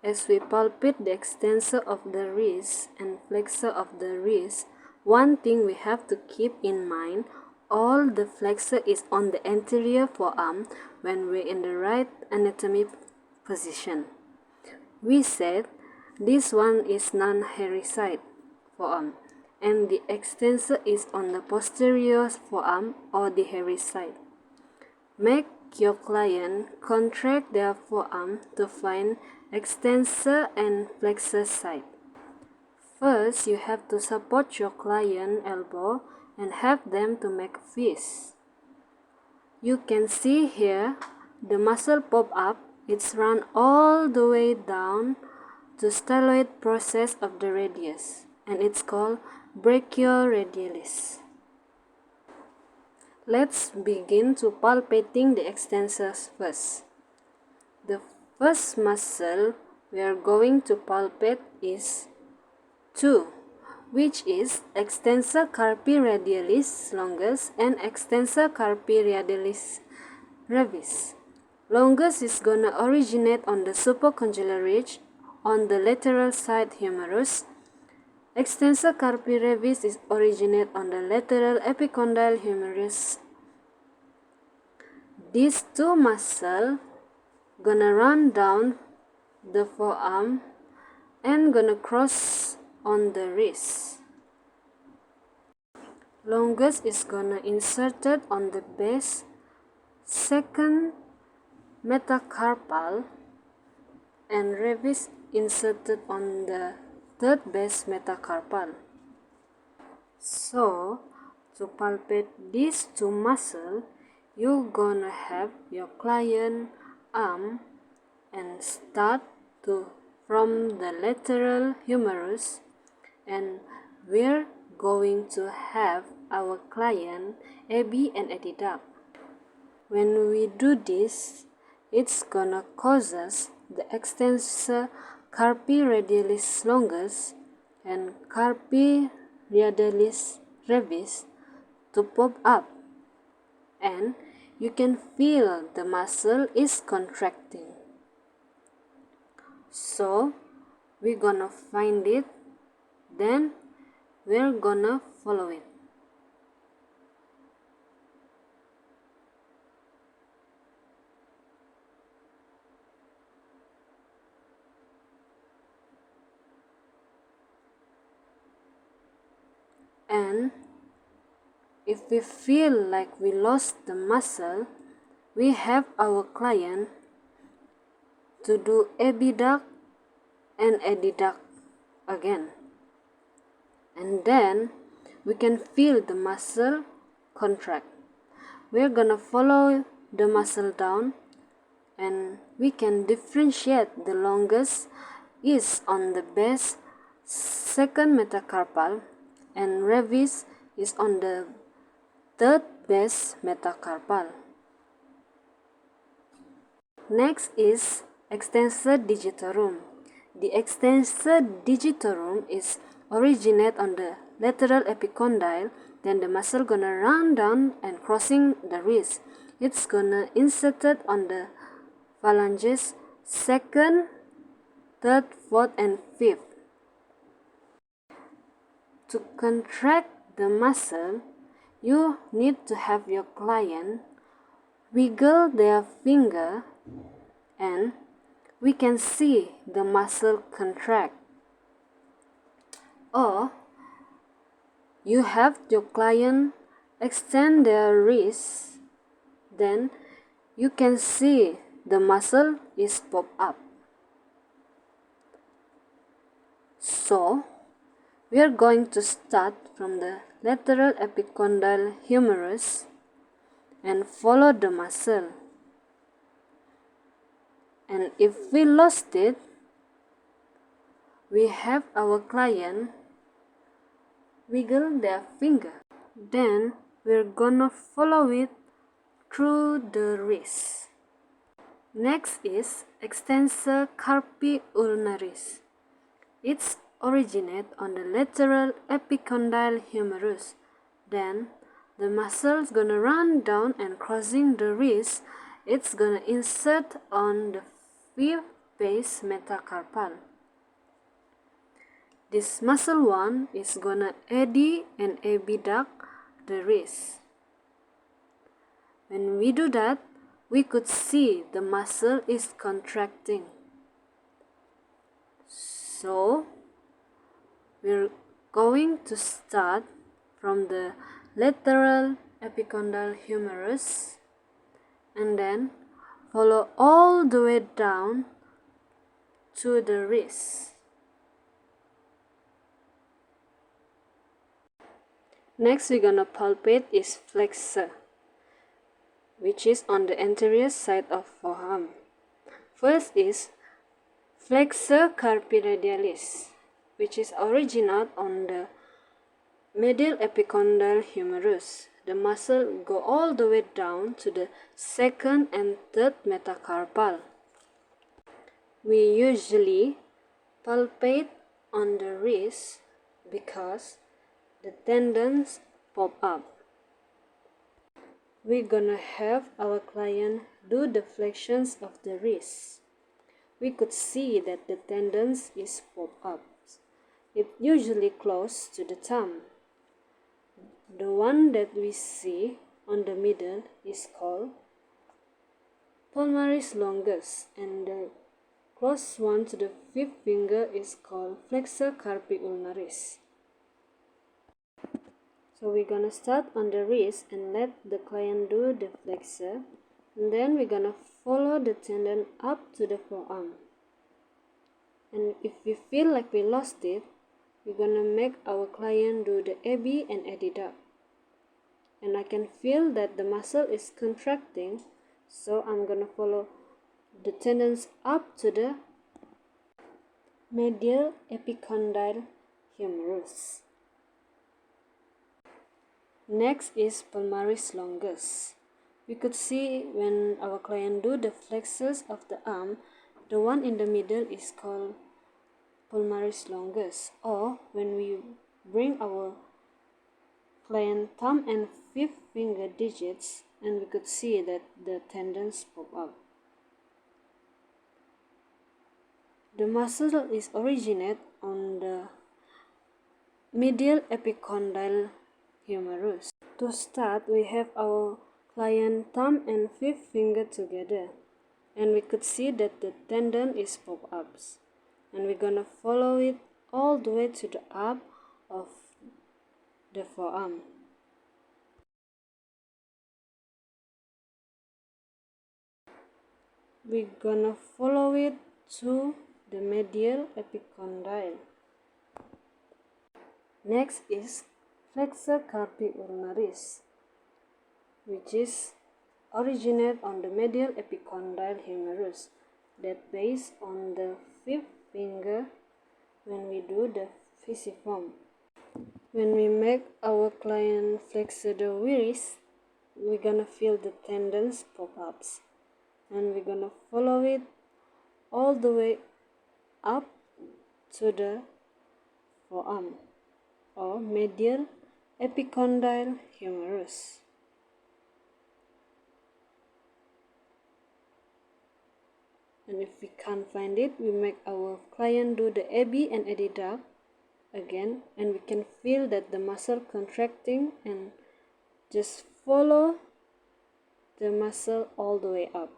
As we palpate the extensor of the wrist and flexor of the wrist, one thing we have to keep in mind, all the flexor is on the anterior forearm when we're in the right anatomy position. We said this one is non-hairy side forearm and the extensor is on the posterior forearm or the hairy side. Make your client contract their forearm to find extensor and flexor side. First, you have to support your client elbow and have them to make fist. You can see here the muscle pop up. It's run all the way down to styloid process of the radius, and it's called brachioradialis. Let's begin to palpating the extensors first. The first muscle we are going to palpate is 2, which is extensor carpi radialis longus and extensor carpi radialis brevis. Longus is gonna originate on the supracondylar ridge on the lateral side humerus. Extensor carpi brevis is originate on the lateral epicondyle humerus. These two muscles gonna run down the forearm and gonna cross on the wrist. Longus is gonna inserted on the base second metacarpal and brevis inserted on the third base metacarpal. So, to palpate these two muscles, you're gonna have your client arm and start from the lateral humerus, and we're going to have our client AB and adduct. When we do this, it's gonna cause us the extensor carpi radialis longus and carpi radialis brevis to pop up, and you can feel the muscle is contracting. So we're gonna find it, then we're gonna follow it. And if we feel like we lost the muscle, we have our client to do abduct and adduct again. And then we can feel the muscle contract. We're gonna follow the muscle down, and we can differentiate the longus is on the base second metacarpal and brevis is on the third base metacarpal. Next is extensor digitorum. The extensor digitorum is originate on the lateral epicondyle, then the muscle gonna run down and crossing the wrist. It's gonna inserted on the phalanges second, third, fourth, and fifth. To contract the muscle, you need to have your client wiggle their finger, and we can see the muscle contract. Or you have your client extend their wrist, then you can see the muscle is pop up. So we are going to start from the lateral epicondyle humerus and follow the muscle. And if we lost it, we have our client wiggle their finger. Then we're gonna follow it through the wrist. Next is extensor carpi ulnaris. It's originate on the lateral epicondyle humerus. Then the muscle's gonna run down and crossing the wrist. It's gonna insert on the fifth base metacarpal. This muscle one is gonna eddy and abduct the wrist. When we do that, we could see the muscle is contracting. So, we're going to start from the lateral epicondyle humerus and then follow all the way down to the wrist. Next, we're gonna palpate its flexor, which is on the anterior side of forearm. First is flexor carpi radialis, which is originate on the medial epicondyle humerus. The muscle go all the way down to the second and third metacarpal. We usually palpate on the wrist because the tendons pop up. We're gonna have our client do the flexions of the wrist. We could see that the tendons is pop up. It usually close to the thumb. The one that we see on the middle is called palmaris longus, and the close one to the fifth finger is called flexor carpi ulnaris. So we're gonna start on the wrist and let the client do the flexor, and then we're gonna follow the tendon up to the forearm. And if we feel like we lost it, we're gonna make our client do the AB and adduct. And I can feel that the muscle is contracting, so I'm gonna follow the tendons up to the medial epicondyle humerus. Next is palmaris longus. We could see when our client do the flexors of the arm, the one in the middle is called palmaris longus, or when we bring our client thumb and fifth finger digits, and we could see that the tendons pop up. The muscle is originate on the medial epicondyle humerus. To start, we have our client thumb and fifth finger together, and we could see that the tendon is pop-ups, and we're gonna follow it all the way to the up of the forearm. We're gonna follow it to the medial epicondyle. Next is flexor carpi ulnaris, which is originate on the medial epicondyle humerus, that based on the fifth finger when we do the pisiform. When we make our client flexor the wrist, we're gonna feel the tendons pop-ups, and we're gonna follow it all the way up to the forearm or medial epicondyle humerus. And if we can't find it, we make our client do the AB and adduct again, and we can feel that the muscle contracting, and just follow the muscle all the way up.